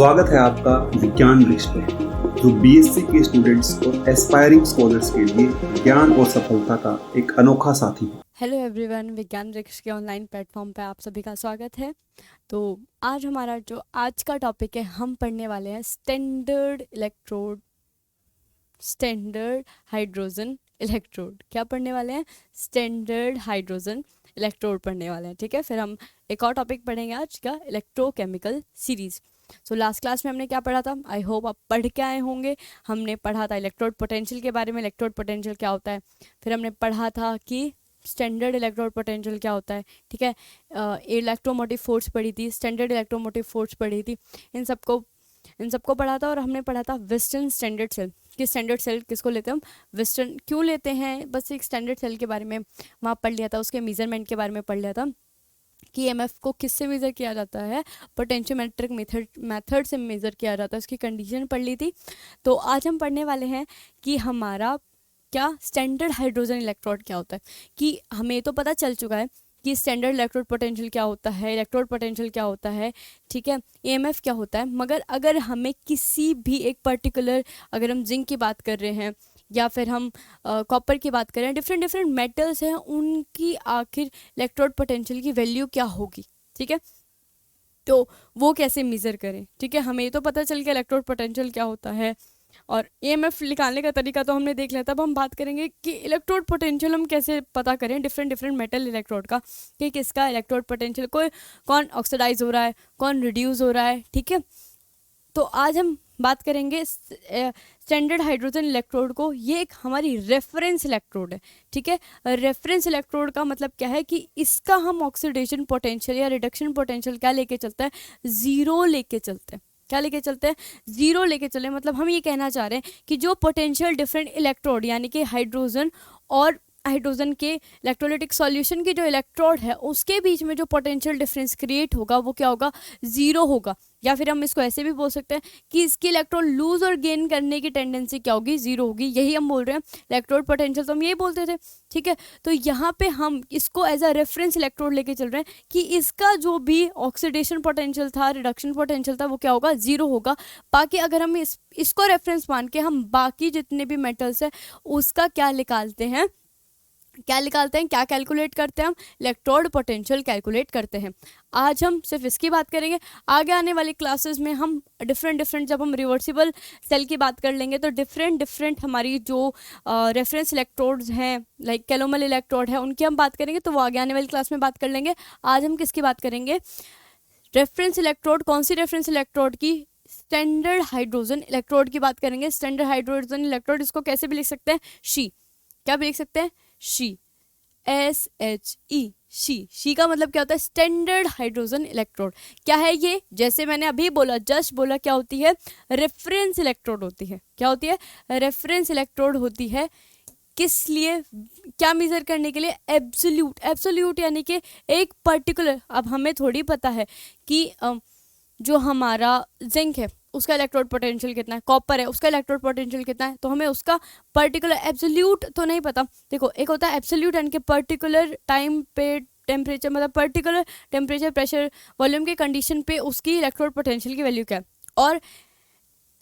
स्वागत है आपका विज्ञान वृक्ष पर, जो बीएससी के स्टूडेंट्स और एस्पायरिंग स्कॉलर्स के लिए ज्ञान और सफलता का एक अनोखा साथी है। हेलो एवरीवन, विज्ञान वृक्ष के ऑनलाइन प्लेटफॉर्म पे आप सभी का स्वागत है। तो आज हमारा जो आज का टॉपिक है, हम पढ़ने वाले हैं स्टैंडर्ड हाइड्रोजन इलेक्ट्रोड। क्या पढ़ने वाले हैं? स्टैंडर्ड हाइड्रोजन इलेक्ट्रोड पढ़ने वाले हैं। ठीक है, फिर हम एक और टॉपिक पढ़ेंगे आज का, electrochemical series. So last class में हमने क्या पढ़ा था? आई होप आप पढ़ के आए होंगे। हमने पढ़ा था इलेक्ट्रोड पोटेंशियल के बारे में, इलेक्ट्रोड पोटेंशियल क्या होता है। फिर हमने पढ़ा था कि स्टैंडर्ड इलेक्ट्रोड पोटेंशियल क्या होता है। ठीक है, इलेक्ट्रोमोटिव फोर्स पढ़ी थी, स्टैंडर्ड इलेक्ट्रोमोटिव फोर्स पढ़ी थी। इन सबको पढ़ा था। और हमने पढ़ा था वेस्टर्न स्टैंडर्ड सेल, कि स्टैंडर्ड सेल किसको लेते हैं हम, वेस्टर्न क्यों लेते हैं। बस एक स्टैंडर्ड सेल के बारे में वहाँ पढ़ लिया था, उसके मेजरमेंट के बारे में पढ़ लिया था कि ईएमएफ को किससे मेज़र किया जाता है, पोटेंशियोमेट्रिक मेथड से मेज़र किया जाता है, उसकी कंडीशन पढ़ ली थी। तो आज हम पढ़ने वाले हैं कि हमारा क्या स्टैंडर्ड हाइड्रोजन इलेक्ट्रोड क्या होता है। कि हमें तो पता चल चुका है कि स्टैंडर्ड इलेक्ट्रोड पोटेंशियल क्या होता है, इलेक्ट्रोड पोटेंशियल क्या होता है, ठीक है, ईएमएफ क्या होता है। मगर अगर हमें किसी भी एक पर्टिकुलर, अगर हम जिंक की बात कर रहे हैं या फिर हम कॉपर की बात करें, डिफरेंट डिफरेंट मेटल्स हैं, उनकी आखिर इलेक्ट्रोड पोटेंशियल की वैल्यू क्या होगी। ठीक है, तो वो कैसे मेज़र करें। ठीक है, हमें तो पता चल गया इलेक्ट्रोड पोटेंशियल क्या होता है और ईएमएफ निकालने का तरीका तो हमने देख लिया। तब हम बात करेंगे कि इलेक्ट्रोड पोटेंशियल हम कैसे पता करें डिफरेंट डिफरेंट मेटल इलेक्ट्रोड का, कि किसका इलेक्ट्रोड पोटेंशियल, कोई कौन ऑक्सीडाइज हो रहा है, कौन रिड्यूस हो रहा है। ठीक है, तो आज हम बात करेंगे स्टैंडर्ड हाइड्रोजन इलेक्ट्रोड को। ये एक हमारी रेफरेंस इलेक्ट्रोड है। ठीक है, रेफरेंस इलेक्ट्रोड का मतलब क्या है कि इसका हम ऑक्सीडेशन पोटेंशियल या रिडक्शन पोटेंशियल क्या लेके चलते हैं, ज़ीरो लेके चलते हैं। क्या लेके चलते हैं? ज़ीरो लेके चले। मतलब हम ये कहना चाह रहे हैं कि जो पोटेंशियल डिफरेंट इलेक्ट्रोड, यानी कि हाइड्रोजन और हाइड्रोजन के इलेक्ट्रोलिटिक सॉल्यूशन की जो इलेक्ट्रोड है उसके बीच में जो पोटेंशियल डिफरेंस क्रिएट होगा वो क्या होगा? ज़ीरो होगा। या फिर हम इसको ऐसे भी बोल सकते हैं कि इसकी इलेक्ट्रॉन लूज और गेन करने की टेंडेंसी क्या होगी? ज़ीरो होगी। यही हम बोल रहे हैं इलेक्ट्रोड पोटेंशियल, तो हम यही बोलते थे। ठीक है, तो यहाँ पे हम इसको एज अ रेफरेंस इलेक्ट्रोड लेके चल रहे हैं कि इसका जो भी ऑक्सीडेशन पोटेंशियल था, रिडक्शन पोटेंशियल था, वो क्या होगा? ज़ीरो होगा। बाकी अगर हम इसको रेफरेंस मान के हम बाकी जितने भी मेटल्स हैं उसका क्या निकालते हैं, क्या कैलकुलेट करते हैं हम? इलेक्ट्रोड पोटेंशियल कैलकुलेट करते हैं। आज हम सिर्फ इसकी बात करेंगे। आगे आने वाली क्लासेस में हम डिफरेंट जब हम रिवर्सिबल सेल की बात कर लेंगे तो डिफरेंट हमारी जो रेफरेंस इलेक्ट्रोड्स हैं, लाइक कैलोमल इलेक्ट्रोड है, उनकी हम बात करेंगे, तो वो आगे आने वाली क्लास में बात कर लेंगे। आज हम किसकी बात करेंगे? Reference electrode. कौन सी रेफरेंस इलेक्ट्रोड की? स्टैंडर्ड हाइड्रोजन इलेक्ट्रोड की बात करेंगे। स्टैंडर्ड हाइड्रोजन इलेक्ट्रोड, इसको कैसे भी लिख सकते हैं? शी। क्या भी लिख सकते हैं? शी, SHE, शी का मतलब क्या होता है? Standard hydrogen electrode. क्या है ये? जैसे मैंने अभी बोला, जस्ट बोला, क्या होती है? रेफरेंस इलेक्ट्रोड होती है। क्या होती है? रेफरेंस इलेक्ट्रोड होती है। किस लिए? क्या मेजर करने के लिए? एब्सोल्यूट यानी कि एक पर्टिकुलर। अब हमें थोड़ी पता है कि जो हमारा जिंक है उसका इलेक्ट्रोड पोटेंशियल कितना है, कॉपर है उसका इलेक्ट्रोड पोटेंशियल कितना है, तो हमें उसका पर्टिकुलर एब्सोल्यूट तो नहीं पता। देखो, एक होता है एब्सोल्यूट यानी कि पर्टिकुलर टाइम पे टेम्परेचर, मतलब पर्टिकुलर टेम्परेचर, प्रेशर, वॉल्यूम के कंडीशन पे उसकी इलेक्ट्रोड पोटेंशियल की वैल्यू क्या है। और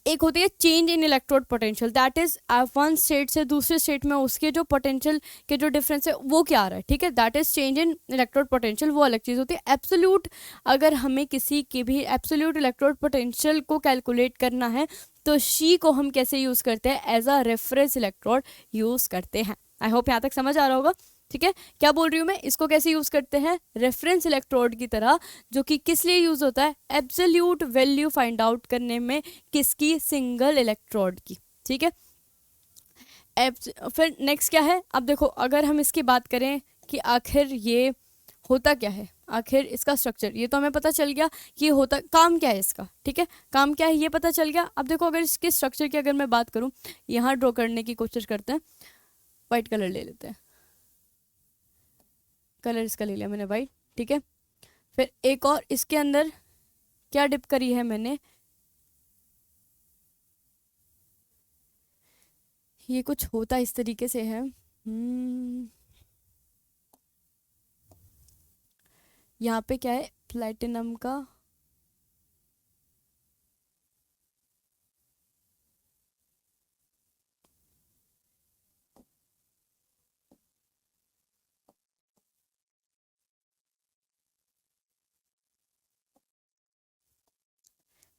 एक होती है change in electrode potential, that is one state से दूसरे स्टेट में उसके जो पोटेंशियल के जो डिफरेंस है वो क्या आ रहा है। ठीक है, that is change in electrode potential, वो अलग चीज़ होती है। एब्सोल्यूट, अगर हमें किसी के भी एब्सोल्यूट इलेक्ट्रोड पोटेंशियल को कैलकुलेट करना है तो शी को हम कैसे यूज़ करते हैं? As a reference electrode use करते हैं। आई होप यहाँ तक समझ आ रहा होगा। ठीक है, क्या बोल रही हूँ मैं? इसको कैसे यूज़ करते हैं? रेफरेंस इलेक्ट्रोड की तरह, जो कि किस लिए यूज़ होता है? एब्सोल्यूट वैल्यू फाइंड आउट करने में। किसकी? सिंगल इलेक्ट्रोड की। ठीक है, फिर नेक्स्ट क्या है? अब देखो, अगर हम इसकी बात करें कि आखिर ये होता क्या है, आखिर इसका स्ट्रक्चर, ये तो हमें पता चल गया कि होता, काम क्या है इसका। ठीक है, काम क्या है ये पता चल गया। अब देखो, अगर इसके स्ट्रक्चर की अगर मैं बात करूँ, यहाँ ड्रॉ करने की कोशिश करते हैं। वाइट कलर ले लेते हैं, कलर इसका ले लिया मैंने वाइट। ठीक है, फिर एक और इसके अंदर क्या डिप करी है मैंने, ये कुछ होता इस तरीके से है। यहाँ पे क्या है? प्लेटिनम का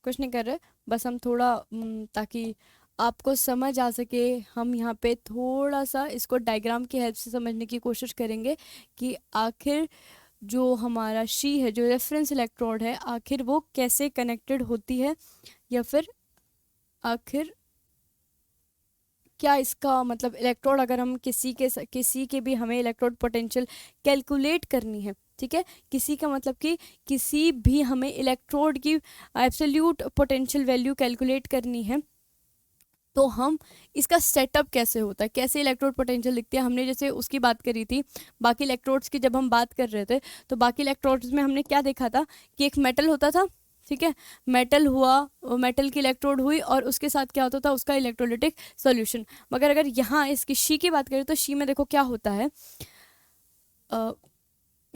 कुछ नहीं कर रहे, बस हम थोड़ा ताकि आपको समझ आ सके, हम यहाँ पे थोड़ा सा इसको डायग्राम की हेल्प से समझने की कोशिश करेंगे कि आखिर जो हमारा शी है, जो रेफरेंस इलेक्ट्रोड है, आखिर वो कैसे कनेक्टेड होती है, या फिर आखिर क्या इसका मतलब इलेक्ट्रोड, अगर हम किसी के भी हमें इलेक्ट्रोड पोटेंशियल कैलकुलेट करनी है, ठीक है, किसी का मतलब कि किसी भी हमें इलेक्ट्रोड की एब्सोल्यूट पोटेंशियल वैल्यू कैलकुलेट करनी है, तो हम इसका सेटअप कैसे होता है, कैसे इलेक्ट्रोड पोटेंशियल दिखती है। हमने जैसे उसकी बात करी थी बाकी इलेक्ट्रोड्स की, जब हम बात कर रहे थे तो बाकी इलेक्ट्रोड्स में हमने क्या देखा था कि एक मेटल होता था, ठीक है, मेटल हुआ, मेटल की इलेक्ट्रोड हुई और उसके साथ क्या होता था, उसका इलेक्ट्रोलिटिक सॉल्यूशन। मगर अगर यहाँ इसकी शी की बात करें तो शी में देखो क्या होता है,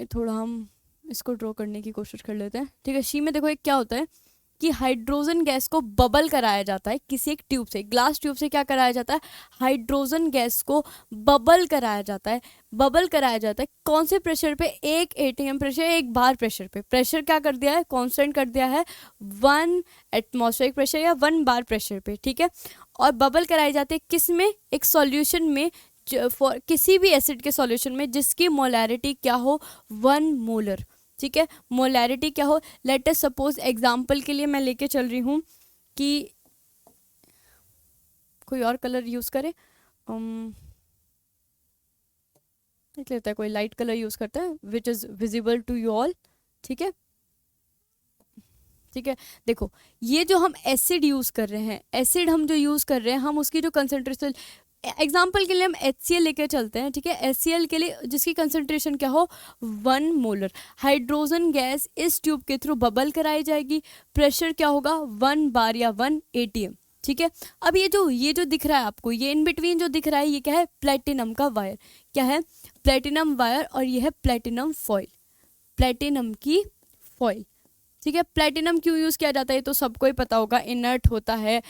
थोड़ा हम इसको ड्रॉ करने की कोशिश कर लेते हैं, ठीक है। शी में देखो एक क्या होता है कि हाइड्रोजन गैस को बबल कराया जाता है किसी एक ट्यूब से, ग्लास ट्यूब से क्या कराया जाता है, हाइड्रोजन गैस को बबल कराया जाता है। बबल कराया जाता है कौन से प्रेशर पे, 1 atm प्रेशर, 1 बार प्रेशर पे। प्रेशर क्या कर दिया है, कांस्टेंट कर दिया है 1 एटमॉस्फेरिक प्रेशर या 1 बार प्रेशर पे, ठीक है। और बबल कराई जाती है किस में, एक सॉल्यूशन में, फॉर किसी भी एसिड के सॉल्यूशन में जिसकी मोलैरिटी क्या हो, 1 मोलर, ठीक है। मोलैरिटी क्या हो, लेट अस सपोज एग्जांपल के लिए मैं लेके चल रही हूँ कि कोई और कलर यूज करे, देख लेता है, कोई लाइट कलर यूज करता है which is visible to you all, ठीक है, ठीक है। देखो ये जो हम एसिड यूज कर रहे हैं, एसिड हम जो यूज कर रहे हैं, हम उसकी जो कंसंट्रेशन, एग्जाम्पल के लिए हम HCl लेके चलते हैं, ठीक है। HCl के लिए जिसकी कंसंट्रेशन क्या हो, 1 मोलर। हाइड्रोजन गैस इस ट्यूब के थ्रू बबल कराई जाएगी, प्रेशर क्या होगा, 1 बार या 1 atm, ठीक है। अब ये जो दिख रहा है आपको, ये इन बिटवीन जो दिख रहा है, ये क्या है, प्लेटिनम का वायर, क्या है, प्लेटिनम वायर, और ये है प्लेटिनम फॉइल, प्लेटिनम की फॉइल, ठीक है। प्लेटिनम क्यों यूज किया जाता है, ये तो सबको ही पता होगा, इनर्ट होता है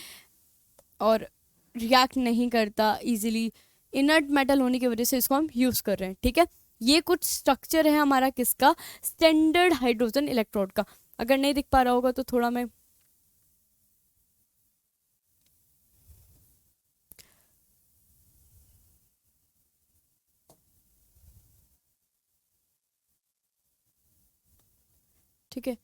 और रिएक्ट नहीं करता इजीली, इनर्ट मेटल होने की वजह से इसको हम यूज कर रहे हैं, ठीक है। ये कुछ स्ट्रक्चर है हमारा किसका, स्टैंडर्ड हाइड्रोजन इलेक्ट्रोड का। अगर नहीं दिख पा रहा होगा तो थोड़ा मैं ठीक है,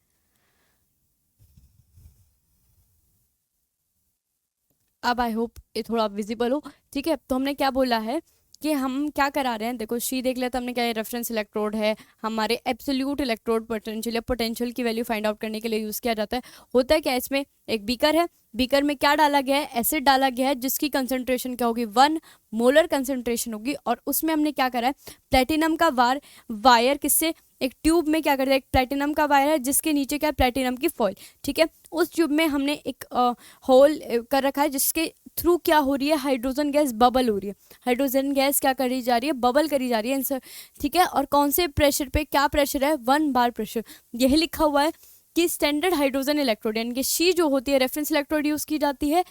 अब आई होप ये थोड़ा विजिबल हो, ठीक है। तो हमने क्या बोला है कि हम क्या करा रहे हैं, देखो शी देख लिया था हमने, क्या रेफरेंस इलेक्ट्रोड है, हमारे एब्सोल्यूट इलेक्ट्रोड पोटेंशियल या पोटेंशियल की वैल्यू फाइंड आउट करने के लिए यूज़ किया जाता है। होता है क्या, इसमें एक बीकर है, बीकर में क्या डाला गया है, एसिड डाला गया है, जिसकी कंसंट्रेशन क्या होगी, 1 मोलर कंसंट्रेशन होगी, और उसमें हमने क्या करा है, प्लेटिनम का वायर किससे, एक ट्यूब में क्या कर दिया, एक प्लेटिनम का वायर है जिसके नीचे क्या है, प्लेटिनम की फॉइल, ठीक है। उस ट्यूब में हमने एक होल कर रखा है जिसके थ्रू क्या हो रही है, हाइड्रोजन गैस बबल हो रही है, हाइड्रोजन गैस क्या करी जा रही है, बबल करी जा रही है, ठीक है। और कौन से प्रेशर पे, क्या प्रेशर है, 1 बार प्रेशर। यही लिखा हुआ है कि स्टैंडर्ड हाइड्रोजन इलेक्ट्रोड, यानी कि शी जो होती है रेफरेंस इलेक्ट्रोड यूज की जाती है,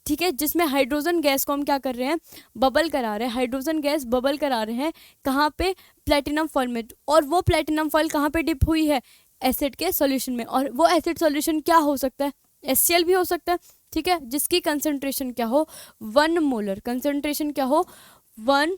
ठीक है, जिसमें हाइड्रोजन गैस को हम क्या कर रहे हैं, बबल करा रहे हैं, हाइड्रोजन गैस बबल करा रहे हैं, कहाँ पे, प्लेटिनम फॉइल में। और वो प्लेटिनम फॉइल कहाँ पे डिप हुई है, एसिड के सॉल्यूशन में, और वो एसिड सॉल्यूशन क्या हो सकता है, HCl भी हो सकता है, ठीक है, जिसकी कंसंट्रेशन क्या हो, 1 मोलर, कंसंट्रेशन क्या हो, 1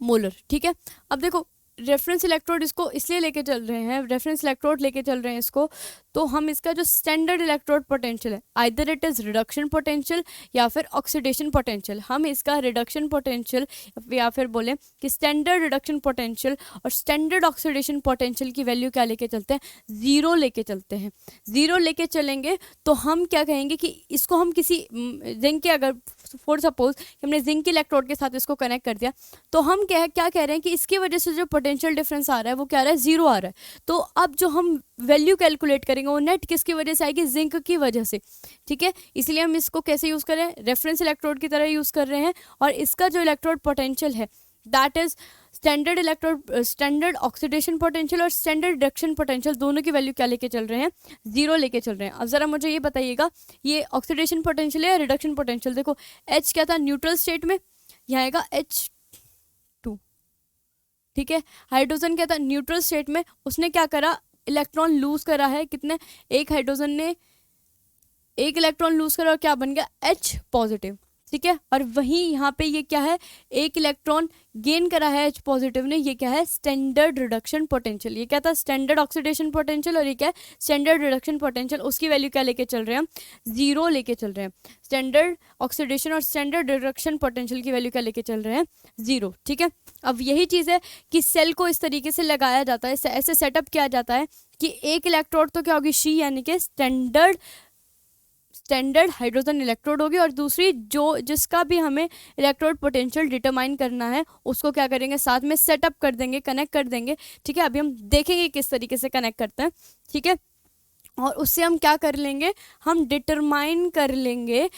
मोलर, ठीक है। अब देखो रेफरेंस इलेक्ट्रोड इसको इसलिए लेके चल रहे हैं, रेफरेंस इलेक्ट्रोड लेके चल रहे हैं इसको, तो हम इसका जो स्टैंडर्ड इलेक्ट्रोड पोटेंशियल है, either it is reduction potential या फिर ऑक्सीडेशन पोटेंशियल, हम इसका रिडक्शन पोटेंशियल या फिर बोले कि स्टैंडर्ड रिडक्शन पोटेंशियल और स्टैंडर्ड ऑक्सीडेशन पोटेंशियल की वैल्यू क्या लेके चलते हैं, 0 लेके चलते हैं। 0 लेके चलेंगे तो हम क्या कहेंगे कि इसको हम किसी जिंक के, अगर फॉर सपोज हमने जिंक के इलेक्ट्रोड के साथ इसको कनेक्ट कर दिया, तो हम क्या कह रहे हैं कि इसकी वजह से जो पोटेंशियल डिफरेंस आ रहा है वो क्या आ रहा है, 0 आ रहा है। तो अब जो हम वैल्यू कैलकुलेट करेंगे वो नेट किसकी वजह से आएगी, जिंक की वजह से, ठीक है। इसलिए हम इसको कैसे यूज करें, रेफरेंस इलेक्ट्रोड की तरह यूज कर रहे हैं, और इसका जो इलेक्ट्रोड पोटेंशियल है that is standard oxidation potential और स्टैंडर्ड रिडक्शन पोटेंशियल, दोनों की वैल्यू क्या लेके चल रहे हैं, 0 लेके चल रहे हैं। अब जरा मुझे ये बताइएगा, ये ऑक्सीडेशन पोटेंशियल है या रिडक्शन पोटेंशियल, देखो H क्या था न्यूट्रल स्टेट में, यहाँ आएगा H2, ठीक है। हाइड्रोजन क्या था न्यूट्रल स्टेट में, उसने क्या करा, इलेक्ट्रॉन लूज करा है, कितने, एक हाइड्रोजन ने एक इलेक्ट्रॉन लूज करा और क्या बन गया, H पॉजिटिव, ठीक है। और वहीं यहाँ पे ये क्या है, एक इलेक्ट्रॉन गेन करा है H पॉजिटिव ने, ये क्या है, स्टैंडर्ड रिडक्शन पोटेंशियल। ये क्या था, स्टैंडर्ड ऑक्सीडेशन पोटेंशियल, और ये क्या है, स्टैंडर्ड रिडक्शन पोटेंशियल। उसकी वैल्यू क्या लेके चल रहे हैं हम, 0 लेके चल रहे हैं। स्टैंडर्ड ऑक्सीडेशन और स्टैंडर्ड रिडक्शन पोटेंशियल की वैल्यू क्या लेके चल रहे हैं, 0, ठीक है। अब यही चीज़ है कि सेल को इस तरीके से लगाया जाता है, ऐसे सेटअप किया जाता है कि एक इलेक्ट्रोड तो क्या होगी, शी यानी कि स्टैंडर्ड हाइड्रोजन इलेक्ट्रोड होगी, और दूसरी जो जिसका भी हमें इलेक्ट्रोड पोटेंशियल डिटरमाइन करना है उसको क्या करेंगे, साथ में सेटअप कर देंगे, कनेक्ट कर देंगे, ठीक है। अभी हम देखेंगे किस तरीके से कनेक्ट करते हैं, ठीक है। और उससे हम क्या कर लेंगे, हम डिटरमाइन कर लेंगे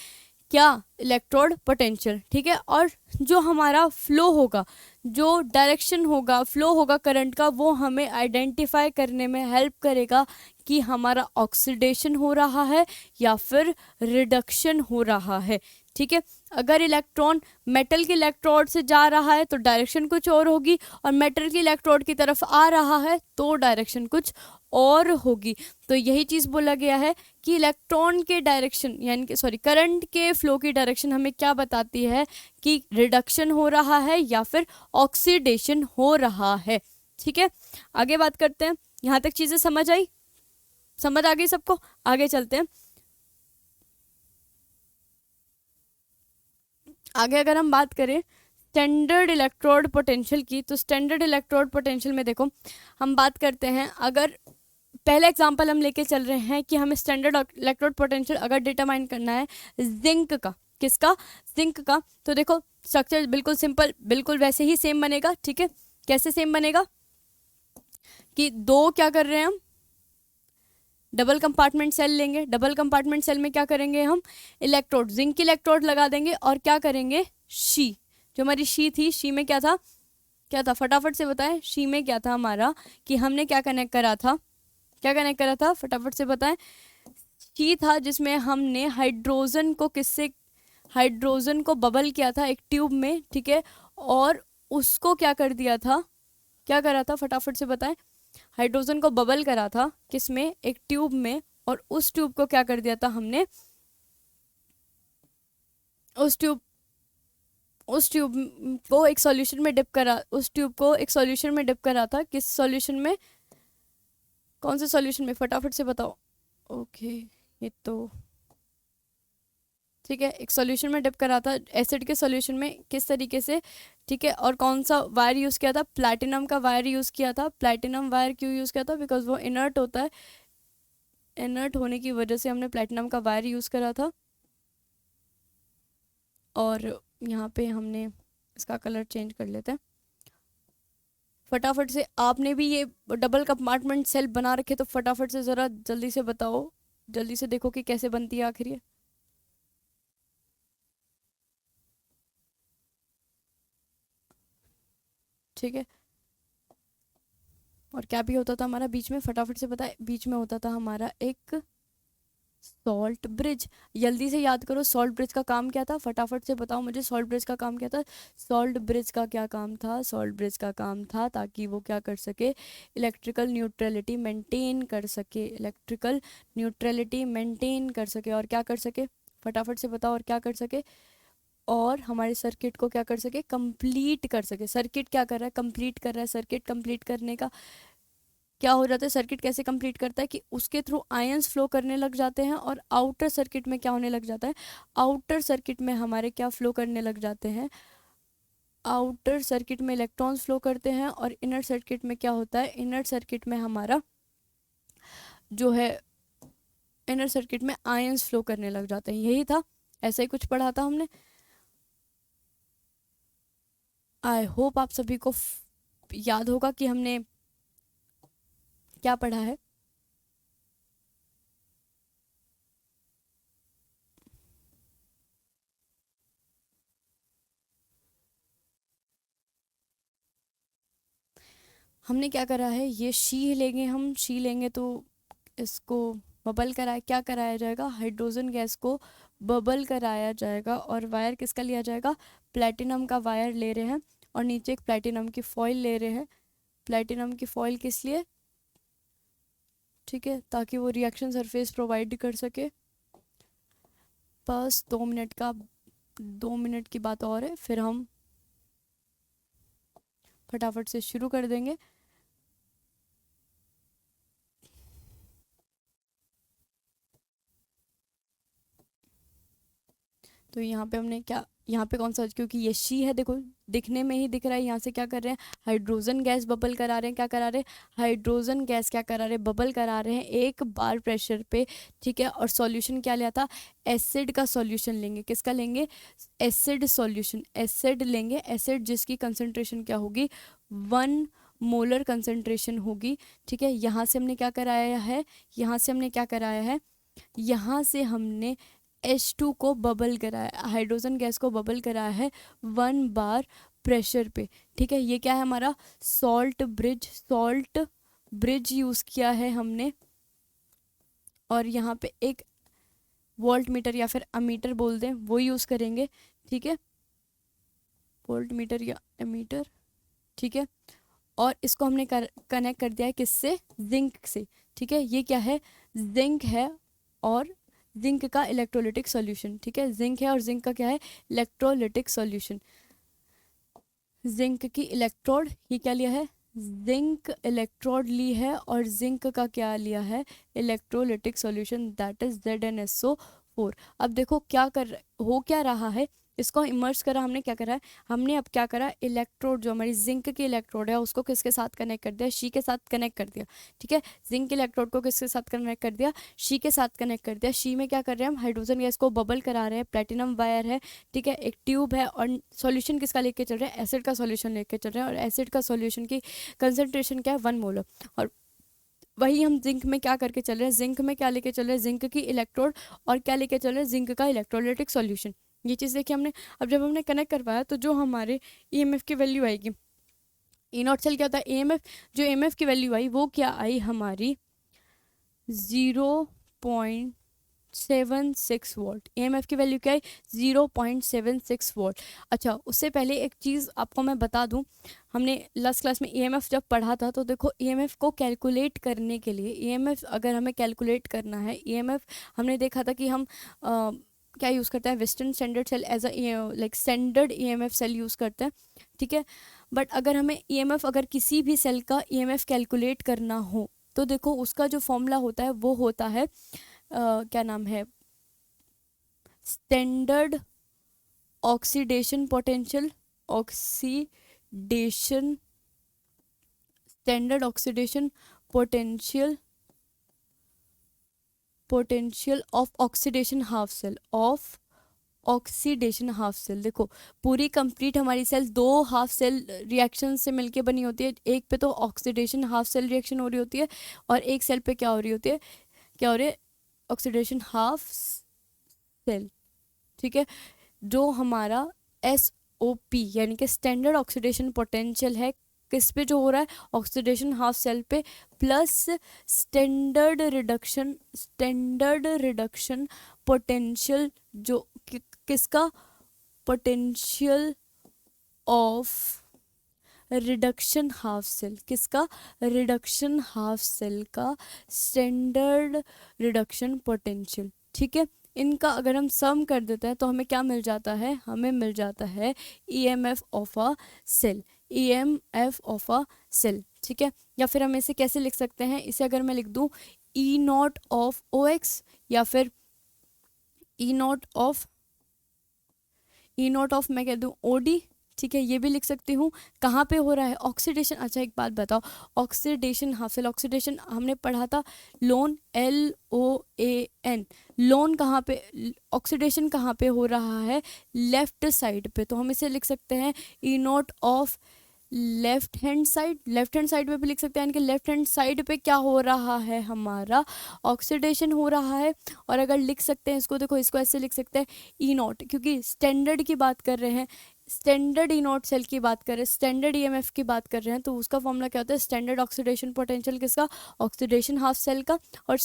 क्या, इलेक्ट्रोड पोटेंशियल, ठीक है। और जो हमारा फ्लो होगा, जो डायरेक्शन होगा, फ्लो होगा करंट का, वो हमें आइडेंटिफाई करने में हेल्प करेगा कि हमारा ऑक्सीडेशन हो रहा है या फिर रिडक्शन हो रहा है, ठीक है। अगर इलेक्ट्रॉन मेटल के इलेक्ट्रोड से जा रहा है तो डायरेक्शन कुछ और होगी, और मेटल के इलेक्ट्रोड की तरफ आ रहा है तो डायरेक्शन कुछ और होगी। तो यही चीज़ बोला गया है कि इलेक्ट्रॉन के डायरेक्शन यानी कि करंट के फ्लो की डायरेक्शन हमें क्या बताती है कि रिडक्शन हो रहा है या फिर ऑक्सीडेशन हो रहा है, ठीक है। आगे बात करते हैं, यहाँ तक चीज़ें समझ आई, समझ आ गई सबको, आगे चलते हैं। आगे अगर हम बात करें स्टैंडर्ड इलेक्ट्रोड पोटेंशियल की, तो स्टैंडर्ड इलेक्ट्रोड पोटेंशियल में देखो हम बात करते हैं, अगर पहले एग्जांपल हम लेके चल रहे हैं कि हमें स्टैंडर्ड इलेक्ट्रोड पोटेंशियल अगर डिटरमाइन करना है जिंक का, किसका, जिंक का, तो देखो स्ट्रक्चर बिल्कुल सिंपल, बिल्कुल वैसे ही सेम बनेगा, ठीक है। कैसे सेम बनेगा कि दो क्या कर रहे हैं हम, डबल कंपार्टमेंट सेल लेंगे, डबल कंपार्टमेंट सेल में क्या करेंगे हम, इलेक्ट्रोड, जिंक की इलेक्ट्रोड लगा देंगे, और क्या करेंगे, शी, जो हमारी शी थी, शी में क्या था, क्या था, फटाफट से बताएं, शी में क्या था हमारा, कि हमने क्या कनेक्ट करा था, क्या कनेक्ट करा था, फटाफट से बताएं। शी था जिसमें हमने हाइड्रोजन को किससे, हाइड्रोजन को बबल किया था एक ट्यूब में, ठीक है, और उसको क्या कर दिया था, क्या करा था, फटाफट से बताएं। हाइड्रोजन को बबल करा था किसमें, एक ट्यूब में, और उस ट्यूब को क्या कर दिया था हमने, उस ट्यूब को एक सॉल्यूशन में डिप करा, उस ट्यूब को एक सॉल्यूशन में डिप करा था, किस सॉल्यूशन में, कौन से सॉल्यूशन में, फटाफट से बताओ। ओके, ये तो ठीक है, एक सॉल्यूशन में डिप करा था, एसिड के सॉल्यूशन में, किस तरीके से, ठीक है। और कौन सा वायर यूज़ किया था, प्लैटिनम का वायर यूज़ किया था। प्लैटिनम वायर क्यों यूज़ किया था, बिकॉज वो इनर्ट होता है, इनर्ट होने की वजह से हमने प्लैटिनम का वायर यूज़ करा था। और यहाँ पे हमने इसका कलर चेंज कर लेते हैं फटाफट से। आपने भी ये डबल कंपार्टमेंट सेल बना रखे, तो फटाफट से ज़रा जल्दी से बताओ, जल्दी से देखो कि कैसे बनती है आखिर ये। ठीक है, और क्या भी होता था हमारा बीच में, फटाफट से बताए, बीच में होता था हमारा एक सॉल्ट ब्रिज। जल्दी से याद करो, सॉल्ट ब्रिज का काम क्या था, फटाफट से बताओ मुझे, सॉल्ट ब्रिज का काम क्या था। सॉल्ट ब्रिज का क्या काम था, सॉल्ट ब्रिज का काम था ताकि वो क्या कर सके, इलेक्ट्रिकल न्यूट्रलिटी मेंटेन कर सके, इलेक्ट्रिकल न्यूट्रलिटी मेंटेन कर सके, और क्या कर सके, फटाफट से बताओ, और क्या कर सके, और हमारे सर्किट को क्या कर सके, कंप्लीट कर सके। सर्किट क्या कर रहा है, कंप्लीट कर रहा है। सर्किट कंप्लीट करने का क्या हो जाता है, सर्किट कैसे कंप्लीट करता है कि उसके थ्रू आयंस फ्लो करने लग जाते हैं, और आउटर सर्किट में क्या होने लग जाता है, आउटर सर्किट में हमारे क्या फ्लो करने लग जाते हैं, आउटर सर्किट में इलेक्ट्रॉन्स फ्लो करते हैं, और इनर सर्किट में क्या होता है, इनर सर्किट में हमारा जो है, इनर सर्किट में आयंस फ्लो करने लग जाते हैं। यही था, ऐसा ही कुछ पढ़ा था हमने। आई होप आप सभी को याद होगा कि हमने क्या पढ़ा है। हमने क्या करा है, ये शी लेंगे, हम शी लेंगे तो इसको बबल कराया, क्या कराया जाएगा, हाइड्रोजन गैस को बबल कराया जाएगा, और वायर किसका लिया जाएगा, प्लैटिनम का वायर ले रहे हैं, और नीचे एक प्लैटिनम की फॉइल ले रहे हैं। प्लैटिनम की फॉइल किस लिए, ठीक है, ताकि वो रिएक्शन सरफेस प्रोवाइड कर सके, पास 2 मिनट की बात और है, फिर हम फटाफट से शुरू कर देंगे। तो यहाँ पे हमने क्या, यहाँ पे कौन सा, क्योंकि ये शी है, देखो दिखने में ही दिख रहा है। यहाँ से क्या कर रहे हैं, हाइड्रोजन गैस बबल करा रहे हैं। क्या करा रहे हैं, हाइड्रोजन गैस क्या करा रहे हैं, बबल करा रहे हैं एक बार प्रेशर पे, ठीक है। और सॉल्यूशन क्या लिया था, एसिड का सॉल्यूशन लेंगे। किसका लेंगे, एसिड सॉल्यूशन, एसिड लेंगे। एसिड जिसकी कंसंट्रेशन क्या होगी, 1 मोलर कंसंट्रेशन होगी, ठीक है। यहाँ से हमने क्या कराया है, यहाँ से हमने क्या कराया है, यहाँ से हमने H2 को बबल कराया, हाइड्रोजन गैस को बबल कराया है 1 बार प्रेशर पे, ठीक है। ये क्या है हमारा, सॉल्ट ब्रिज यूज़ किया है हमने। और यहाँ पे एक वोल्ट मीटर या फिर अमीटर बोल दें, वो यूज़ करेंगे, ठीक है, वोल्ट मीटर या अमीटर, ठीक है। और इसको हमने कनेक्ट कर दिया है किससे, जिंक से, ठीक है। ये क्या है, जिंक है और जिंक का इलेक्ट्रोलिटिक सॉल्यूशन, ठीक है। जिंक है और जिंक का क्या है, इलेक्ट्रोलिटिक सॉल्यूशन। जिंक की इलेक्ट्रोड, ये क्या लिया है, जिंक इलेक्ट्रोड ली है और जिंक का क्या लिया है, electrolytic solution, that is ZnSO4। अब देखो क्या हो क्या रहा है, इसको इमर्ज करा हमने, क्या करा है हमने, अब क्या करा, इलेक्ट्रोड जो हमारी जिंक की इलेक्ट्रोड है उसको किसके साथ कनेक्ट कर दिया, शी के साथ कनेक्ट कर दिया, ठीक है। जिंक इलेक्ट्रोड को किसके साथ कनेक्ट कर दिया, शी के साथ कनेक्ट कर दिया। शी में क्या कर रहे हैं हम, हाइड्रोजन गैस को बबल करा रहे हैं, प्लेटिनम वायर है, ठीक है, एक ट्यूब है, और सॉल्यूशन किसका लेके चल रहे हैं, एसिड का सॉल्यूशन लेके चल रहे हैं। और एसिड का सॉल्यूशन की कंसंट्रेशन क्या है, 1 मोलर। और वही हम जिंक में क्या करके चल रहे हैं, जिंक में क्या लेके चल रहे हैं, जिंक की इलेक्ट्रोड, और क्या लेके चल रहे हैं, जिंक का इलेक्ट्रोलाइटिक सॉल्यूशन। ये चीज़ देखिए हमने। अब जब हमने कनेक्ट करवाया तो जो हमारे ईएमएफ की वैल्यू आएगी, ई नॉट सेल क्या होता है, ईएमएफ, जो ईएमएफ की वैल्यू आई वो क्या आई हमारी 0.76 वोल्ट। ईएमएफ की वैल्यू क्या है, 0.76 वोल्ट। अच्छा, उससे पहले एक चीज़ आपको मैं बता दूं, हमने लास्ट क्लास में ईएमएफ जब पढ़ा था तो देखो ईएमएफ को कैलकुलेट करने के लिए, ईएमएफ अगर हमें कैलकुलेट करना है, ईएमएफ हमने देखा था कि हम क्या यूज़ करते हैं, western standard cell as a like standard EMF cell use करते हैं, ठीक है। बट अगर हमें ईएमएफ, अगर किसी भी सेल का ईएमएफ कैलकुलेट करना हो तो देखो उसका जो फॉर्मूला होता है वो होता है क्या नाम है, standard oxidation potential, oxidation, standard oxidation potential, potential of oxidation half cell, of oxidation half cell. देखो पूरी कंप्लीट हमारी सेल 2 हाफ सेल रिएक्शन से मिलके बनी होती है। एक पे तो ऑक्सीडेशन हाफ सेल रिएक्शन हो रही होती है और एक सेल पे क्या हो रही होती है, क्या हो रही है, ऑक्सीडेशन हाफ सेल, ठीक है। जो हमारा SOP यानी कि स्टैंडर्ड ऑक्सीडेशन पोटेंशियल है, किस पे जो हो रहा है, ऑक्सीडेशन हाफ सेल पे, प्लस स्टैंडर्ड रिडक्शन पोटेंशियल, जो किसका, potential of reduction half cell, किसका, रिडक्शन हाफ सेल का स्टैंडर्ड रिडक्शन पोटेंशियल, ठीक है। इनका अगर हम सम कर देते हैं तो हमें क्या मिल जाता है, हमें मिल जाता है EMF of a cell, EMF of a cell, ठीक है। या फिर हम इसे कैसे लिख सकते हैं, इसे अगर मैं लिख दूं E नॉट ऑफ OX, या फिर E नॉट ऑफ मैं कह दूं OD, ठीक है, ये भी लिख सकती हूँ। कहाँ पे हो रहा है ऑक्सीडेशन, अच्छा एक बात बताओ, ऑक्सीडेशन हाफ सेल, ऑक्सीडेशन हमने पढ़ा था लोन, LOAN, लोन कहाँ पे, ऑक्सीडेशन कहाँ पे हो रहा है, लेफ्ट साइड पे, तो हम इसे लिख सकते हैं E not of left hand side, left hand side पे भी लिख सकते हैं कि लेफ्ट हैंड साइड पे क्या हो रहा है, हमारा ऑक्सीडेशन हो रहा है। और अगर लिख सकते हैं इसको, देखो इसको ऐसे लिख सकते हैं E नॉट, क्योंकि स्टैंडर्ड की बात कर रहे हैं, स्टैंडर्ड E नॉट सेल की बात कर रहे हैं, स्टैंडर्ड EMF की बात कर रहे हैं, तो उसका फॉर्मूला क्या होता है, स्टैंडर्ड ऑक्सीडेशन पोटेंशियल किसका, ऑक्सीडेशन हाफ सेल का, और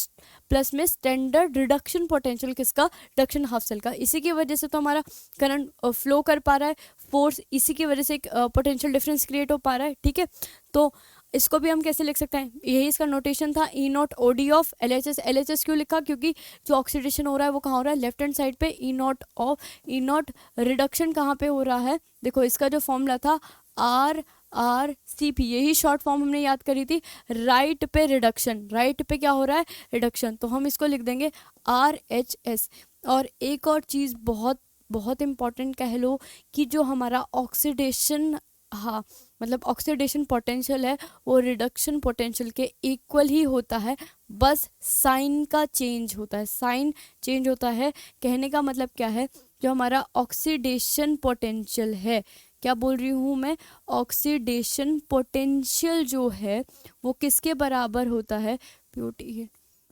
प्लस में स्टैंडर्ड रिडक्शन पोटेंशियल किसका, रिडक्शन हाफ सेल का। इसी की वजह से तो हमारा करंट फ्लो कर पा रहा है, फोर्स, इसी की वजह से एक पोटेंशियल डिफरेंस क्रिएट हो पा रहा है, ठीक है। तो इसको भी हम कैसे लिख सकते हैं, यही इसका नोटेशन था, E naught O D of L H S. L H S क्यों लिखा, क्योंकि जो ऑक्सीडेशन हो रहा है वो कहाँ हो रहा है, लेफ्ट हैंड साइड पे। ई नॉट रिडक्शन कहाँ पे हो रहा है, देखो इसका जो फॉर्मूला था RRCP, यही शॉर्ट फॉर्म हमने याद करी थी, राइट पे रिडक्शन, राइट पे क्या हो रहा है, रिडक्शन, तो हम इसको लिख देंगे RHS। और एक और चीज़ बहुत बहुत इम्पॉर्टेंट कह लो कि जो हमारा ऑक्सीडेशन, हाँ मतलब ऑक्सीडेशन पोटेंशियल है वो रिडक्शन पोटेंशियल के इक्वल ही होता है, बस साइन का चेंज होता है, साइन चेंज होता है। कहने का मतलब क्या है, जो हमारा ऑक्सीडेशन पोटेंशियल है, क्या बोल रही हूँ मैं, ऑक्सीडेशन पोटेंशियल जो है वो किसके बराबर होता है, प्यूटी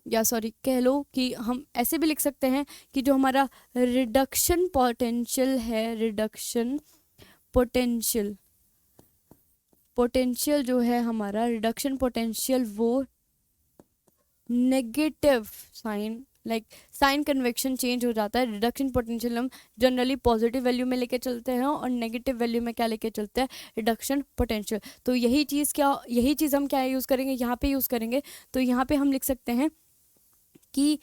या सॉरी कह लो कि हम ऐसे भी लिख सकते हैं कि जो हमारा रिडक्शन पोटेंशियल है, रिडक्शन पोटेंशियल, पोटेंशियल जो है हमारा रिडक्शन पोटेंशियल वो negative sign, like sign convection change हो जाता है। रिडक्शन पोटेंशियल हम जनरली पॉजिटिव वैल्यू में लेके चलते हैं और नेगेटिव वैल्यू में क्या लेके चलते हैं, रिडक्शन पोटेंशियल। तो यही चीज़ हम क्या यूज़ करेंगे, यहाँ पे यूज़ करेंगे। तो यहाँ पे हम लिख सकते हैं कि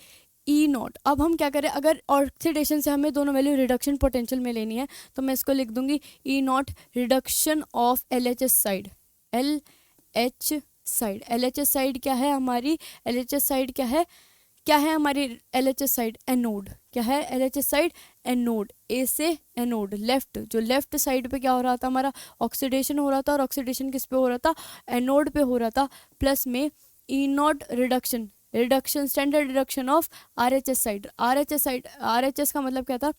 ई नॉट, अब हम क्या करें, अगर ऑक्सीडेशन से हमें दोनों वैल्यू रिडक्शन पोटेंशियल में लेनी है तो मैं इसको लिख दूंगी E naught reduction of LHS side, LH side. LHS side क्या है हमारी, LHS साइड क्या है हमारी LHS साइड, एनोड। क्या है LHS साइड, एनोड, ए से एनोड, लेफ्ट, जो लेफ्ट साइड पे क्या हो रहा था हमारा, ऑक्सीडेशन हो रहा था, और ऑक्सीडेशन किस पे हो रहा था, एनोड पे हो रहा था, प्लस में E naught reduction, reduction standard reduction of RHS side. RHS side, RHS का मतलब क्या था,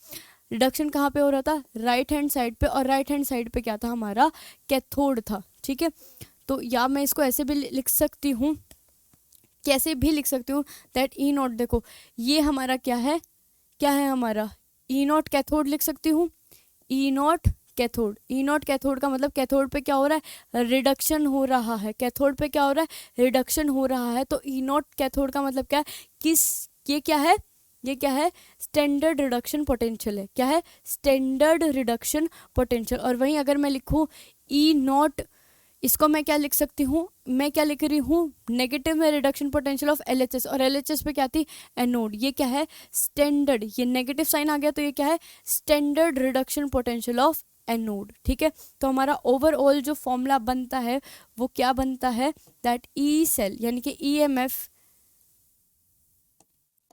रिडक्शन कहाँ पे हो रहा था, राइट हैंड साइड पे, और राइट हैंड साइड पे क्या था हमारा, कैथोड था। ठीक है, तो या मैं इसको ऐसे भी लिख सकती हूँ, कैसे भी लिख सकती हूँ, दैट ई नॉट, देखो ये हमारा क्या है हमारा ई नॉट कैथोड लिख सकती हूँ, E naught cathode. E naught cathode का मतलब कैथोड पे क्या हो रहा है, रिडक्शन हो रहा है, कैथोड पे क्या हो रहा है, रिडक्शन हो रहा है। तो ई नॉट कैथोड का मतलब क्या है, ये क्या है स्टैंडर्ड रिडक्शन पोटेंशियल है, क्या है स्टैंडर्ड रिडक्शन पोटेंशियल। और वहीं अगर मैं लिखूँ ई नॉट, इसको मैं क्या लिख सकती हूँ, मैं क्या लिख रही हूँ, नेगेटिव में रिडक्शन पोटेंशियल ऑफ LHS, और LHS पे क्या थी, एनोड। ये क्या है स्टैंडर्ड, ये नेगेटिव साइन आ गया तो ये क्या है standard reduction potential of anode. ठीक है, तो हमारा ओवरऑल जो फॉर्मूला बनता है वो क्या बनता है, दैट ई सेल यानी कि EMF,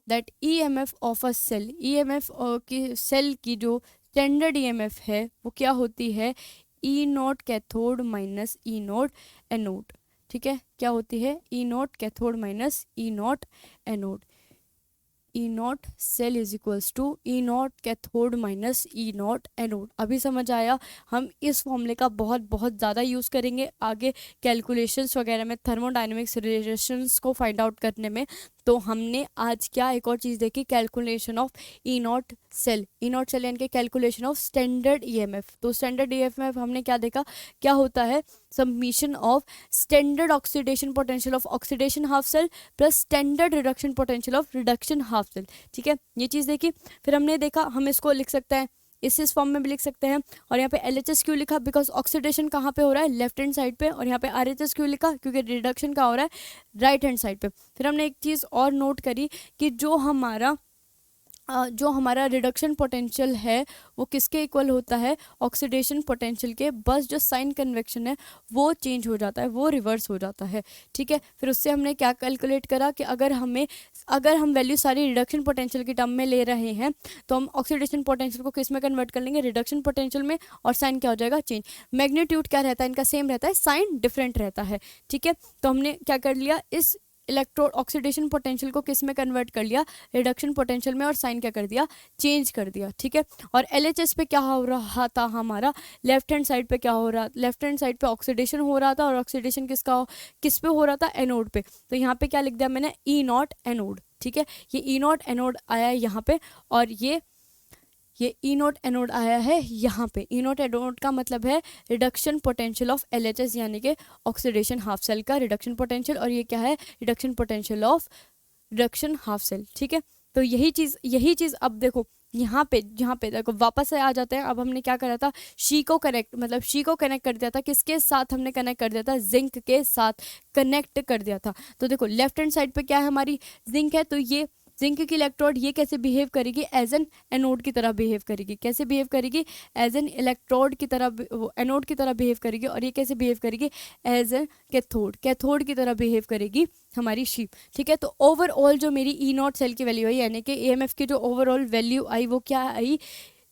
that EMF of a cell, EMF की सेल की जो स्टैंडर्ड EMF है वो क्या होती है, E naught cathode minus E naught anode. ठीक है, क्या होती है, E naught cathode minus E naught anode. E naught cell is equals to E naught cathode minus E naught anode. अभी समझ आया, हम इस फॉर्मूले का बहुत ज़्यादा यूज़ करेंगे आगे कैलकुलेशंस वगैरह में, थर्मोडायनेमिक्स रिलेशंस को फाइंड आउट करने में। तो हमने आज क्या एक और चीज़ देखी, calculation of E naught cell, E naught cell यानी कि कैलकुलेशन ऑफ स्टैंडर्ड EMF। तो स्टैंडर्ड EMF हमने क्या देखा, क्या होता है, submission of standard oxidation potential of oxidation half cell plus standard reduction potential of reduction half cell. ठीक है, ये चीज़ देखी। फिर हमने देखा हम इसको लिख सकते हैं इस फॉर्म में भी लिख सकते हैं। और यहाँ पे LHS क्यों लिखा, बिकॉज ऑक्सीडेशन कहाँ पे हो रहा है, लेफ्ट हैंड साइड पे। और यहाँ पे RHS क्यों लिखा, क्योंकि रिडक्शन कहाँ हो रहा है, राइट हैंड साइड पे। फिर हमने एक चीज़ और नोट करी कि जो हमारा रिडक्शन पोटेंशियल है वो किसके इक्वल होता है, ऑक्सीडेशन पोटेंशियल के, बस जो साइन कन्वेक्शन है वो चेंज हो जाता है, वो रिवर्स हो जाता है। ठीक है, फिर उससे हमने क्या कैलकुलेट करा कि अगर हम वैल्यू सारी रिडक्शन पोटेंशियल की टर्म में ले रहे हैं तो हम ऑक्सीडेशन पोटेंशियल को किस में कन्वर्ट कर लेंगे, रिडक्शन पोटेंशियल में, और साइन क्या हो जाएगा, चेंज। मैग्नीट्यूड क्या रहता है इनका, सेम रहता है, साइन डिफरेंट रहता है। ठीक है, तो हमने क्या कर लिया, इस इलेक्ट्रोड ऑक्सीडेशन पोटेंशियल को किस में कन्वर्ट कर लिया, रिडक्शन पोटेंशियल में, और साइन क्या कर दिया, चेंज कर दिया। ठीक है, और LHS पे क्या हो रहा था हमारा, लेफ्ट हैंड साइड पे क्या हो रहा, लेफ्ट हैंड साइड पे ऑक्सीडेशन हो रहा था, और ऑक्सीडेशन किस पे हो रहा था, एनोड पे। तो यहाँ पे क्या लिख दिया मैंने, ई नॉट एनोड। ठीक है, ये ई नॉट एनोड आया है यहाँ पे, और ये ई नॉट एनोड आया है यहाँ पे। ई नॉट एनोड का मतलब है रिडक्शन पोटेंशियल ऑफ LHS यानी कि ऑक्सीडेशन हाफ सेल का रिडक्शन पोटेंशियल, और ये क्या है, reduction potential of reduction half cell. ठीक है, तो यही चीज़ अब देखो यहाँ पे देखो वापस से आ जाते हैं। अब हमने क्या करा था, शी को कनेक्ट कर दिया था, किसके साथ हमने कनेक्ट कर दिया था, जिंक के साथ कनेक्ट कर दिया था। तो देखो लेफ्ट हैंड साइड पे क्या है, हमारी जिंक है, तो ये जिंक की इलेक्ट्रोड ये कैसे बिहेव करेगी, एज एन एनोड की तरह बिहेव करेगी। कैसे बिहेव करेगी, एज एन इलेक्ट्रोड की तरह, एनोड की तरह बिहेव करेगी। और ये कैसे बिहेव करेगी, एज एन कैथोड की तरह बिहेव करेगी हमारी शीप। ठीक है, तो ओवरऑल जो मेरी ई नॉट सेल की वैल्यू आई, यानी कि एएमएफ की जो ओवरऑल वैल्यू आई वो क्या आई,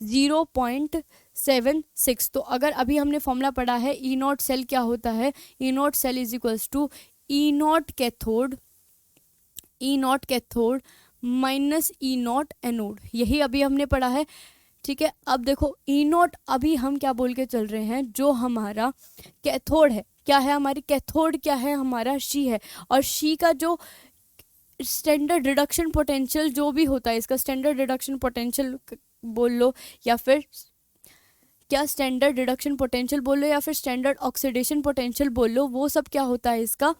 0.76। तो अगर अभी हमने फॉर्मूला पढ़ा है ई नॉट सेल क्या होता है, E naught cell is equals to E naught cathode minus E naught anode, यही अभी हमने पढ़ा है। ठीक है, अब देखो ई नॉट अभी हम क्या बोल के चल रहे हैं, जो हमारा कैथोड है, क्या है हमारी कैथोड, क्या है हमारा शी है। और शी का जो स्टैंडर्ड रिडक्शन पोटेंशियल जो भी होता है, इसका स्टैंडर्ड रिडक्शन पोटेंशियल बोल लो, या फिर क्या स्टैंडर्ड रिडक्शन पोटेंशियल बोल लो, या फिर स्टैंडर्ड ऑक्सीडेशन पोटेंशियल बोल लो, वो सब क्या होता है, इसका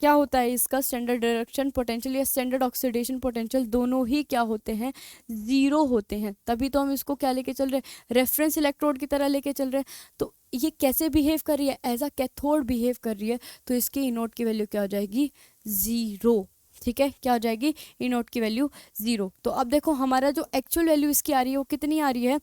क्या होता है, इसका स्टैंडर्ड रिडक्शन पोटेंशियल या स्टैंडर्ड ऑक्सीडेशन पोटेंशियल दोनों ही क्या होते हैं, जीरो होते हैं। तभी तो हम इसको क्या लेके चल रहे हैं, रेफरेंस इलेक्ट्रोड की तरह लेके चल रहे हैं। तो ये कैसे बिहेव कर रही है, एज अ कैथोड बिहेव कर रही है, तो इसकी ई नोट की वैल्यू क्या हो जाएगी, जीरो। ठीक है, क्या हो जाएगी, ई नोट की वैल्यू जीरो। तो अब देखो हमारा जो एक्चुअल वैल्यू इसकी आ रही है वो कितनी आ रही है,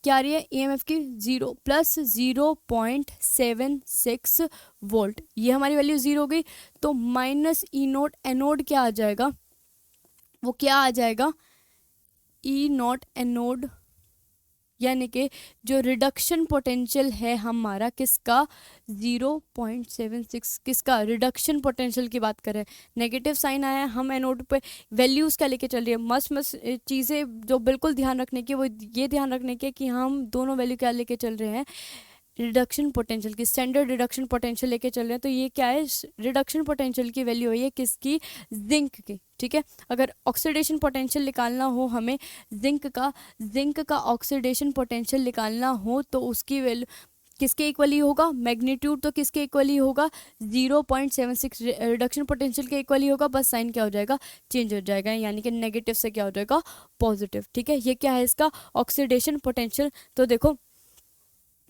क्या आ रही है, EMF की 0 + 0.76 वोल्ट, ये हमारी वैल्यू जीरो हो गई। तो माइनस ई नोट एनोड क्या आ जाएगा, वो क्या आ जाएगा, ई नोट एनोड, यानी कि जो रिडक्शन पोटेंशियल है हमारा किसका, 0.76, किसका, रिडक्शन पोटेंशियल की बात करें, नेगेटिव साइन आया है, हम एनोड पे वैल्यूज़ क्या लेके चल रही है, मस्त चीज़ें जो बिल्कुल ध्यान रखने की, वो ये ध्यान रखने की कि हम दोनों वैल्यू क्या लेके चल रहे हैं, रिडक्शन पोटेंशियल की, स्टैंडर्ड रिडक्शन पोटेंशियल लेके चल रहे हैं। तो ये क्या है, रिडक्शन पोटेंशियल की वैल्यू है, किसकी, जिंक की। ठीक है, अगर ऑक्सीडेशन पोटेंशियल निकालना हो हमें, जिंक का ऑक्सीडेशन पोटेंशियल निकालना हो, तो उसकी वैल्यू किसके इक्वली होगा, मैग्नीट्यूड तो किसके इक्वली होगा, 0.76 रिडक्शन पोटेंशियल के इक्वली होगा, बस साइन क्या हो जाएगा, चेंज हो जाएगा, यानी कि नेगेटिव से क्या हो जाएगा, पॉजिटिव। ठीक है, ये क्या है इसका ऑक्सीडेशन पोटेंशियल। तो देखो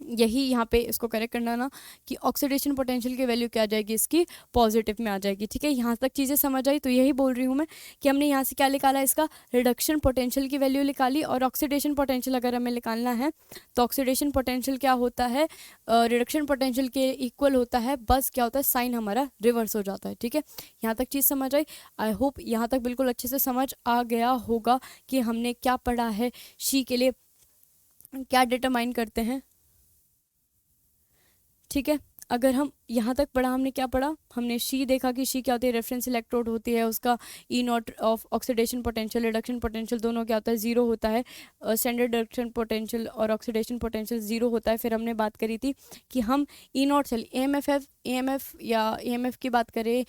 यही यहाँ पे इसको करेक्ट करना ना, कि ऑक्सीडेशन पोटेंशियल की वैल्यू क्या आ जाएगी, इसकी पॉजिटिव में आ जाएगी। ठीक है, यहाँ तक चीज़ें समझ आई। तो यही बोल रही हूँ मैं कि हमने यहाँ से क्या निकाला, इसका रिडक्शन पोटेंशियल की वैल्यू निकाली, और ऑक्सीडेशन पोटेंशियल अगर हमें निकालना है तो ऑक्सीडेशन पोटेंशियल क्या होता है, रिडक्शन पोटेंशियल के इक्वल होता है, बस क्या होता है, साइन हमारा रिवर्स हो जाता है। ठीक है, यहाँ तक चीज़ समझ आई। आई होप यहाँ तक बिल्कुल अच्छे से समझ आ गया होगा कि हमने क्या पढ़ा है, शी के लिए क्या डिटरमाइन करते हैं। ठीक है, अगर हम यहाँ तक पढ़ा, हमने क्या पढ़ा, हमने शी देखा कि शी क्या होती है, रेफरेंस इलेक्ट्रोड होती है, उसका E naught of oxidation potential, reduction potential दोनों क्या होता है, जीरो होता है, स्टैंडर्ड रिडक्शन पोटेंशियल और ऑक्सीडेशन पोटेंशियल जीरो होता है। फिर हमने बात करी थी कि हम ई नॉट सेल EMF या EMF की बात करें,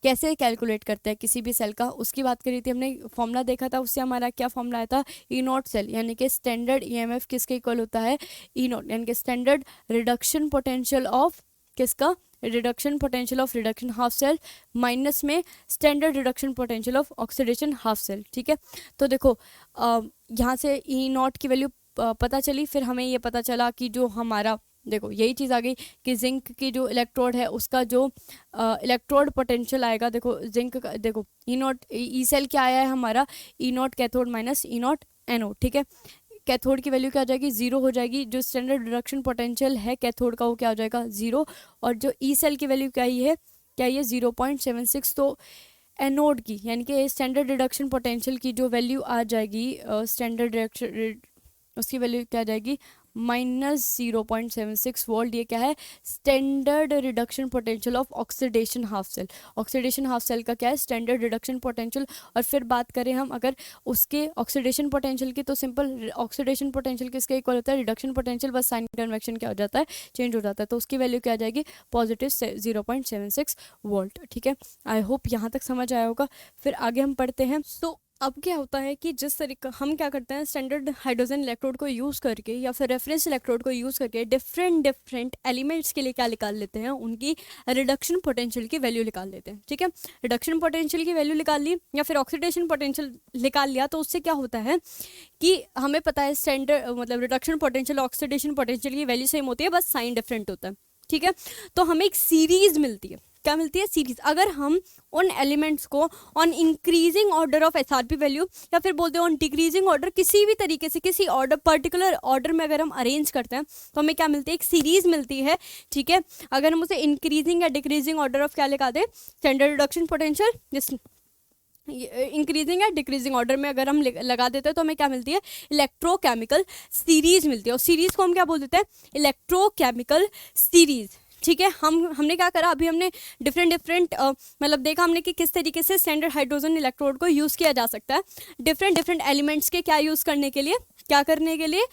कैसे कैलकुलेट करते हैं किसी भी सेल का, उसकी बात करी थी हमने, फॉर्मूला देखा था, उससे हमारा क्या फॉर्मूला आया था, ई नॉट सेल, यानी कि स्टैंडर्ड EMF किसके इक्वल होता है, ई नॉट, यानी कि स्टैंडर्ड रिडक्शन पोटेंशियल ऑफ किसका, reduction potential of reduction half cell minus में standard reduction potential of oxidation half cell. ठीक है, तो देखो यहाँ से ई नॉट की वैल्यू पता चली, फिर हमें ये पता चला कि जो हमारा, देखो यही चीज़ आ गई कि जिंक की जो इलेक्ट्रोड है उसका जो इलेक्ट्रोड पोटेंशियल आएगा, देखो जिंक का, देखो ई नॉट, ई सेल क्या आया है हमारा, E naught cathode minus E naught anode. ठीक है, कैथोड की वैल्यू क्या हो जाएगी, जीरो हो जाएगी, जो स्टैंडर्ड रिडक्शन पोटेंशियल है कैथोड का वो क्या हो जाएगा, जीरो, और जो ई सेल की वैल्यू क्या ही है, क्या ये 0.76। तो एनोड की, यानी कि स्टैंडर्ड रिडक्शन पोटेंशियल की जो वैल्यू आ जाएगी, स्टैंडर्ड रिडक्शन, उसकी वैल्यू क्या आ जाएगी, -0.76 वोल्ट। ये क्या है, standard reduction potential of oxidation half cell, oxidation half cell का क्या है, स्टैंडर्ड रिडक्शन पोटेंशियल। और फिर बात करें हम अगर उसके ऑक्सीडेशन पोटेंशियल की, तो सिंपल ऑक्सीडेशन पोटेंशियल किसके इक्वल होता है, रिडक्शन पोटेंशियल, बस साइन कन्वेक्शन क्या हो जाता है, चेंज हो जाता है, तो उसकी वैल्यू क्या आ जाएगी, पॉजिटिव 0.76 वोल्ट। ठीक है, आई होप यहाँ तक समझ आया होगा। फिर आगे हम पढ़ते हैं। अब क्या होता है कि जिस तरीका हम क्या करते हैं स्टैंडर्ड हाइड्रोजन इलेक्ट्रोड को यूज़ करके या फिर रेफरेंस इलेक्ट्रोड को यूज़ करके डिफरेंट एलिमेंट्स के लिए क्या निकाल लेते हैं, उनकी रिडक्शन पोटेंशियल की वैल्यू निकाल लेते हैं। ठीक है, रिडक्शन पोटेंशियल की वैल्यू निकाल ली या फिर ऑक्सीडेशन पोटेंशियल निकाल लिया, तो उससे क्या होता है कि हमें पता है स्टैंडर्ड मतलब रिडक्शन पोटेंशियल ऑक्सीडेशन पोटेंशियल की वैल्यू सेम होती है, बस साइन डिफरेंट होता है। ठीक है, तो हमें एक सीरीज मिलती है। क्या मिलती है? सीरीज। अगर हम उन एलिमेंट्स को on increasing order of SRP value या फिर बोलते हैं ऑन डिक्रीजिंग ऑर्डर, किसी भी तरीके से किसी ऑर्डर पर्टिकुलर ऑर्डर में अगर हम अरेंज करते हैं तो हमें क्या मिलती है? एक सीरीज मिलती है। ठीक है, अगर हम उसे इंक्रीजिंग या डिक्रीजिंग ऑर्डर ऑफ क्या लगा दें, स्टैंडर्ड रिडक्शन पोटेंशियल, जिस इंक्रीजिंग या डिक्रीजिंग ऑर्डर में अगर हम लगा देते हैं तो हमें क्या मिलती है? इलेक्ट्रोकेमिकल सीरीज मिलती है। और सीरीज को हम क्या बोल देते हैं? Electrochemical series. ठीक है, हमने क्या करा, अभी हमने डिफरेंट मतलब देखा हमने कि किस तरीके से स्टैंडर्ड हाइड्रोजन इलेक्ट्रोड को यूज़ किया जा सकता है डिफरेंट एलिमेंट्स के क्या यूज़ करने के लिए, क्या करने के लिए,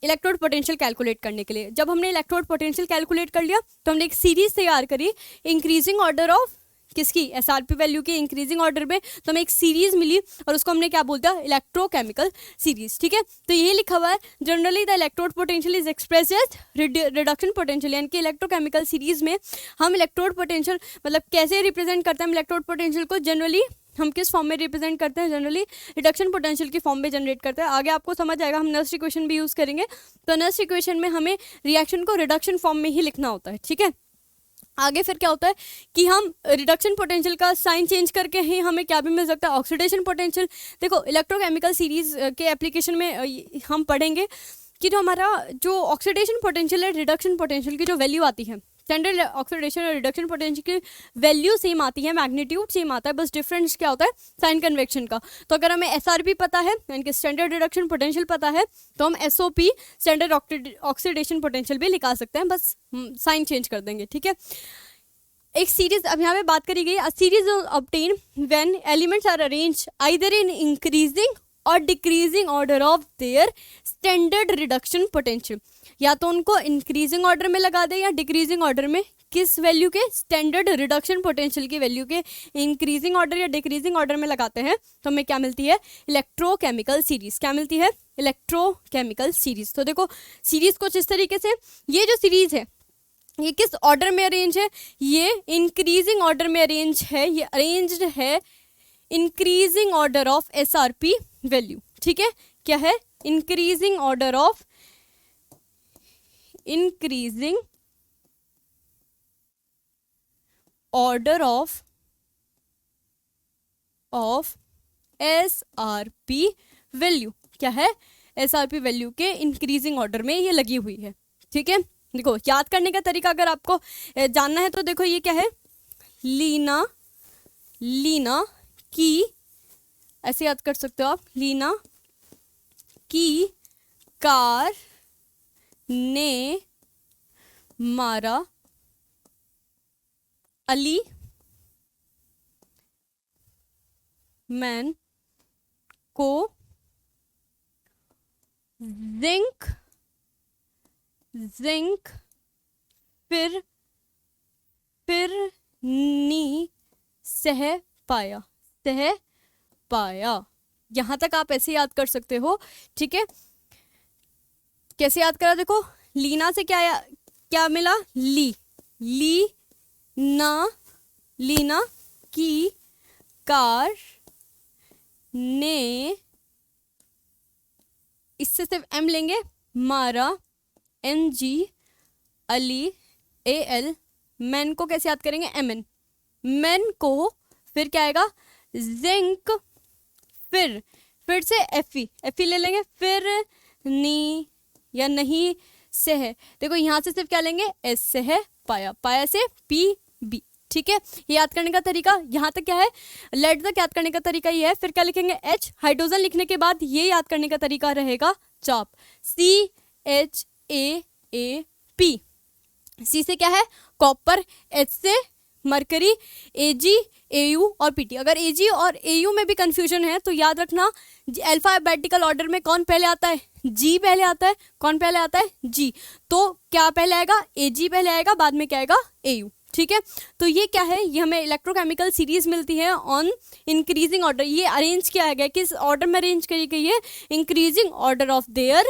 इलेक्ट्रोड पोटेंशियल कैलकुलेट करने के लिए। जब हमने इलेक्ट्रोड पोटेंशियल कैलकुलेट कर लिया तो हमने एक सीरीज तैयार करी इंक्रीजिंग ऑर्डर ऑफ किसकी? एसआरपी वैल्यू की इंक्रीजिंग ऑर्डर में, तो हमें एक सीरीज मिली और उसको हमने क्या बोलता है? Electrochemical series. ठीक है, तो ये लिखा हुआ है generally the electrode potential is express as reduction potential, यानी कि इलेक्ट्रोकेमिकल सीरीज में हम इलेक्ट्रोड पोटेंशियल मतलब कैसे रिप्रेजेंट करते हैं इलेक्ट्रोड पोटेंशियल को, जनरली हम किस फॉर्म में रिप्रेजेंट करते हैं? जनरली रिडक्शन पोटेंशियल की फॉर्म में जनरेट करते हैं। आगे आपको समझ आएगा, हम नेक्स्ट इक्वेशन भी यूज़ करेंगे, तो नेक्स्ट इक्वेशन में हमें रिएक्शन को रिडक्शन फॉर्म में ही लिखना होता है। ठीक है, आगे फिर क्या होता है कि हम रिडक्शन पोटेंशियल का साइन चेंज करके ही हमें क्या भी मिल सकता है? Oxidation potential. देखो इलेक्ट्रोकेमिकल सीरीज के एप्लीकेशन में हम पढ़ेंगे कि जो हमारा जो ऑक्सीडेशन पोटेंशियल है, रिडक्शन पोटेंशियल की जो वैल्यू आती है, स्टैंडर्ड ऑक्सीडेशन और रिडक्शन पोटेंशियल की वैल्यू सेम आती है, मैग्नीट्यूड सेम आता है, बस डिफरेंस क्या होता है? साइन कन्वेक्शन का। तो अगर हमें एसआरपी पता है यानी कि स्टैंडर्ड रिडक्शन पोटेंशियल पता है तो हम एसओपी स्टैंडर्ड ऑक्सीडेशन पोटेंशियल भी निकाल सकते हैं, बस साइन चेंज कर देंगे। ठीक है, एक सीरीज अब यहाँ पे बात करी गई, a series obtain when elements are arrange either in increasing और decreasing order of their standard reduction potential, या तो उनको इंक्रीजिंग ऑर्डर में लगा दे या डिक्रीजिंग ऑर्डर में, किस वैल्यू के? स्टैंडर्ड रिडक्शन पोटेंशियल की वैल्यू के इंक्रीजिंग ऑर्डर या डिक्रीजिंग ऑर्डर में लगाते हैं तो हमें क्या मिलती है? Electrochemical series. क्या मिलती है? Electrochemical series. तो देखो सीरीज कुछ इस तरीके से, ये जो सीरीज है ये किस ऑर्डर में अरेंज है? ये इंक्रीजिंग ऑर्डर में अरेंज है, ये अरेंज्ड है increasing order of SRP value. ठीक है, क्या है? Increasing order of SRP value. क्या है? एसआरपी वैल्यू के इंक्रीजिंग ऑर्डर में ये लगी हुई है। ठीक है, देखो याद करने का तरीका अगर आपको जानना है तो देखो ये क्या है? लीना की, ऐसे याद कर सकते हो आप, लीना की कार ने मारा अली मैन को जिंक फिर नी सह पाया। यहां तक आप ऐसे याद कर सकते हो। ठीक है, कैसे याद करा? देखो लीना से क्या मिला? लीना की कार ने, इससे सिर्फ एम लेंगे, मारा NG, अली AL, मैन को कैसे याद करेंगे? MN, मैन को फिर क्या आएगा? जिंक, फिर से FE ले लेंगे, फिर नी या नहीं से है, देखो यहाँ से सिर्फ क्या लेंगे? S से है पाया से PB। ठीक है, ये याद करने का तरीका यहाँ तक क्या है? लेट तक याद करने का तरीका ये है। फिर क्या लिखेंगे? H, हाइड्रोजन लिखने के बाद ये याद करने का तरीका रहेगा चाप, CHAAP। C से क्या है? कॉपर, H से मरकरी, AG, AU और PT। अगर AG और AU में भी कंफ्यूजन है तो याद रखना अल्फाबेटिकल ऑर्डर में कौन पहले आता है? G पहले आता है। कौन पहले आता है? G। तो क्या पहले आएगा? AG पहले आएगा, बाद में क्या आएगा? AU। ठीक है। तो ये क्या है, ये हमें इलेक्ट्रोकेमिकल सीरीज मिलती है ऑन इंक्रीजिंग ऑर्डर। ये अरेंज किया गया, किस ऑर्डर में अरेंज करी गई है, increasing order of their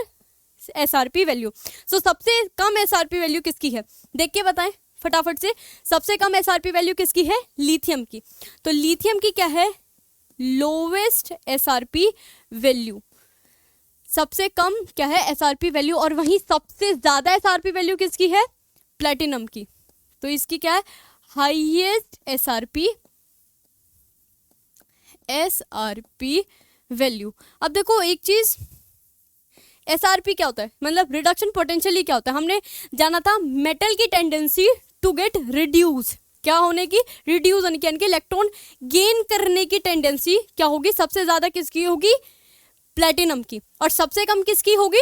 SRP value. So सबसे कम एसआरपी वैल्यू किसकी है, देख के बताएं फटाफट से। सबसे कम एसआरपी वैल्यू किसकी है, लिथियम की। तो लिथियम की क्या है, लोवेस्ट एसआरपी वैल्यू, सबसे कम क्या है एसआरपी वैल्यू। और वहीं सबसे ज्यादा एसआरपी वैल्यू किसकी है, प्लेटिनम की। तो इसकी क्या है, हाईएस्ट एसआरपी वैल्यू। अब देखो एक चीज, एसआरपी क्या होता है, मतलब रिडक्शन पोटेंशियली क्या होता है। हमने जाना था मेटल की टेंडेंसी टू गेट रिड्यूस, क्या होने की, रिड्यूस होने की, यानी कि इलेक्ट्रॉन गेन करने की टेंडेंसी क्या होगी, सबसे ज्यादा किसकी होगी, प्लेटिनम की, और सबसे कम किसकी होगी,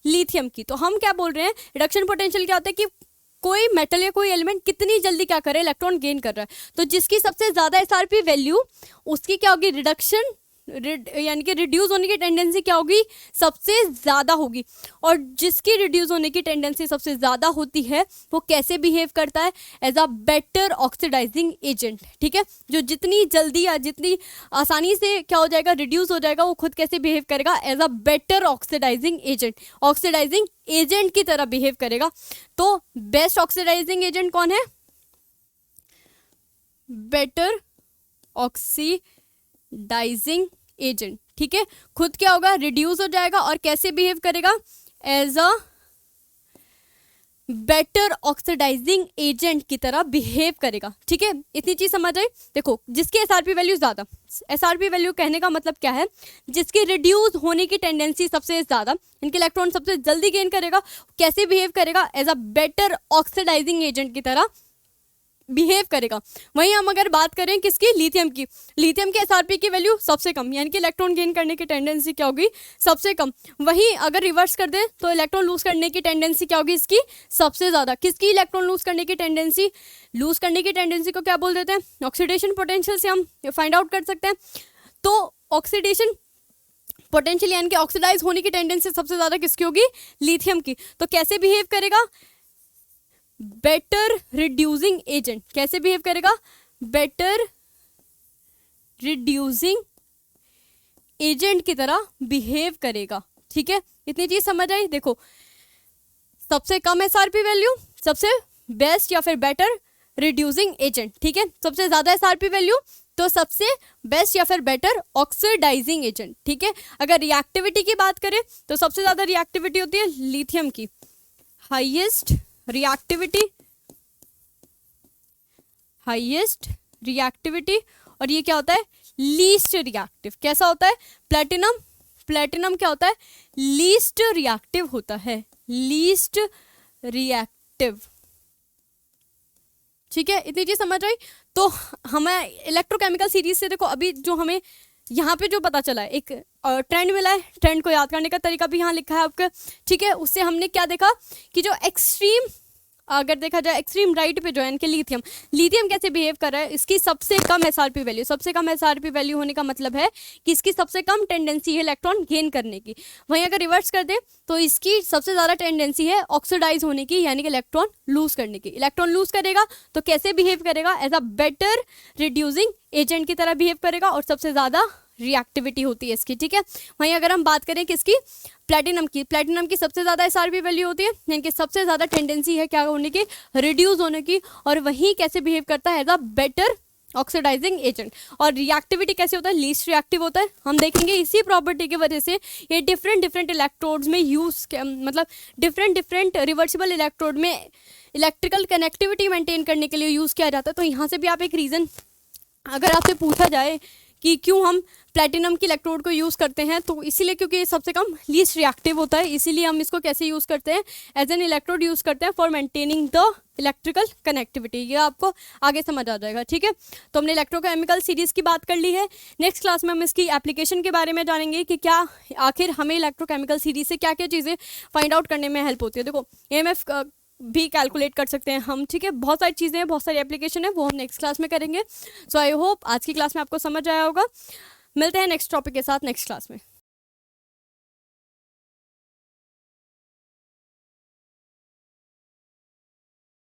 लिथियम की। तो हम क्या बोल रहे हैं, रिडक्शन पोटेंशियल क्या होता है कि कोई मेटल या कोई एलिमेंट कितनी जल्दी क्या करे, इलेक्ट्रॉन गेन कर रहा है। तो जिसकी सबसे ज्यादा एसआरपी वैल्यू, उसकी क्या होगी, रिडक्शन यानी कि रिड्यूस होने की टेंडेंसी क्या होगी, सबसे ज़्यादा होगी। और जिसकी रिड्यूस होने की टेंडेंसी सबसे ज़्यादा होती है वो कैसे बिहेव करता है, as a better oxidising agent. ठीक है, जो जितनी जल्दी या जितनी आसानी से क्या हो जाएगा, रिड्यूस हो जाएगा, वो खुद कैसे बिहेव करेगा, as a better oxidising agent, oxidising agent की तरह बिहेव करेगा। तो बेस्ट ऑक्सीडाइजिंग एजेंट कौन है, बेटर ऑक्सीडाइजिंग एजेंट। ठीक है, खुद क्या होगा, रिड्यूस हो जाएगा और कैसे बिहेव करेगा, as a better oxidising agent की तरह बिहेव करेगा। ठीक है, इतनी चीज समझ आई। देखो जिसकी एसआरपी वैल्यू ज्यादा, एसआरपी वैल्यू कहने का मतलब क्या है, जिसकी रिड्यूस होने की टेंडेंसी सबसे ज्यादा, इनके इलेक्ट्रॉन सबसे जल्दी गेन करेगा, कैसे बिहेव करेगा, as a better oxidising agent की तरह बिहेव करेगा। वहीं हम अगर बात करें किसकी, लिथियम की, लिथियम के एसआरपी की वैल्यू सबसे कम, यानी कि इलेक्ट्रॉन गेन करने की टेंडेंसी क्या होगी, सबसे कम। वहीं अगर रिवर्स कर दें तो इलेक्ट्रॉन लूज करने की टेंडेंसी क्या होगी इसकी, सबसे ज़्यादा। किसकी इलेक्ट्रॉन लूज करने की टेंडेंसी, लूज करने की टेंडेंसी को क्या बोल देते हैं, ऑक्सीडेशन पोटेंशियल से हम फाइंड आउट कर सकते हैं। तो ऑक्सीडेशन पोटेंशियल यानी कि ऑक्सीडाइज होने की टेंडेंसी सबसे ज़्यादा किसकी होगी, लिथियम की। तो कैसे बिहेव करेगा, बेटर रिड्यूसिंग एजेंट, कैसे बिहेव करेगा, बेटर रिड्यूसिंग एजेंट की तरह बिहेव करेगा। ठीक है, इतनी चीज समझ आई। देखो सबसे कम एसआरपी वैल्यू, सबसे बेस्ट या फिर बेटर रिड्यूसिंग एजेंट। ठीक है, सबसे ज्यादा एसआरपी वैल्यू तो सबसे बेस्ट या फिर बेटर ऑक्सीडाइजिंग एजेंट। ठीक है, अगर रिएक्टिविटी की बात करें तो सबसे ज्यादा रिएक्टिविटी होती है लिथियम की, हाईएस्ट रिएक्टिविटी, हाईएस्ट रिएक्टिविटी। और ये क्या होता है, लीस्ट रिएक्टिव। कैसा होता है, प्लेटिनम, प्लेटिनम क्या होता है, लीस्ट रिएक्टिव होता है, लीस्ट रिएक्टिव। ठीक है, इतनी चीज समझ आई। तो हमें इलेक्ट्रोकेमिकल सीरीज से देखो अभी जो हमें यहाँ पे जो पता चला है, एक ट्रेंड मिला है, ट्रेंड को याद करने का तरीका भी यहाँ लिखा है आपके। ठीक है, उससे हमने क्या देखा कि जो एक्सट्रीम, अगर देखा जाए एक्सट्रीम राइट पे जो है इनके लिथियम, लिथियम कैसे बिहेव कर रहा है, इसकी सबसे कम एसआरपी वैल्यू, सबसे कम एसआरपी वैल्यू होने का मतलब है कि इसकी सबसे कम टेंडेंसी है इलेक्ट्रॉन गेन करने की। वहीं अगर रिवर्स कर दे तो इसकी सबसे ज़्यादा टेंडेंसी है ऑक्सीडाइज होने की, यानी कि इलेक्ट्रॉन लूज करने की। इलेक्ट्रॉन लूज करेगा तो कैसे बिहेव करेगा, as a better reducing agent की तरह बिहेव करेगा, और सबसे ज़्यादा रिएक्टिविटी होती है इसकी। ठीक है, वहीं अगर हम बात करें किसकी, प्लेटिनम की, प्लेटिनम की सबसे ज़्यादा एसआरपी वैल्यू होती है, यानी कि सबसे ज़्यादा टेंडेंसी है क्या होने की, रिड्यूस होने की, और वही कैसे बिहेव करता है, as a better oxidising agent. और रिएक्टिविटी कैसे होता है, लीस्ट रिएक्टिव होता है। हम देखेंगे इसी प्रॉपर्टी की वजह से ये डिफरेंट डिफरेंट इलेक्ट्रोड्स में यूज, मतलब डिफरेंट डिफरेंट रिवर्सिबल इलेक्ट्रोड में इलेक्ट्रिकल कनेक्टिविटी मेंटेन करने के लिए यूज़ किया जाता है। तो यहाँ से भी आप एक रीज़न, अगर आपसे पूछा जाए कि क्यों हम प्लेटिनम की इलेक्ट्रोड को यूज़ करते हैं, तो इसीलिए क्योंकि ये सबसे कम लीस्ट रिएक्टिव होता है, इसीलिए हम इसको कैसे यूज़ करते हैं, एज एन इलेक्ट्रोड यूज़ करते हैं for maintaining the electrical connectivity. ये आपको आगे समझ आ जाएगा। ठीक है, तो हमने इलेक्ट्रोकेमिकल सीरीज़ की बात कर ली है। नेक्स्ट क्लास में हम इसकी एप्लीकेशन के बारे में जानेंगे कि क्या आखिर हमें इलेक्ट्रोकेमिकल सीरीज़ से क्या क्या चीज़ें फाइंड आउट करने में हेल्प होती है। देखो EMF भी कैलकुलेट कर सकते हैं हम। ठीक है, बहुत सारी चीज़ें हैं, बहुत सारी एप्लीकेशन है, वो हम नेक्स्ट क्लास में करेंगे। सो आई होप आज की क्लास में आपको समझ आया होगा। मिलते हैं नेक्स्ट टॉपिक के साथ नेक्स्ट क्लास में।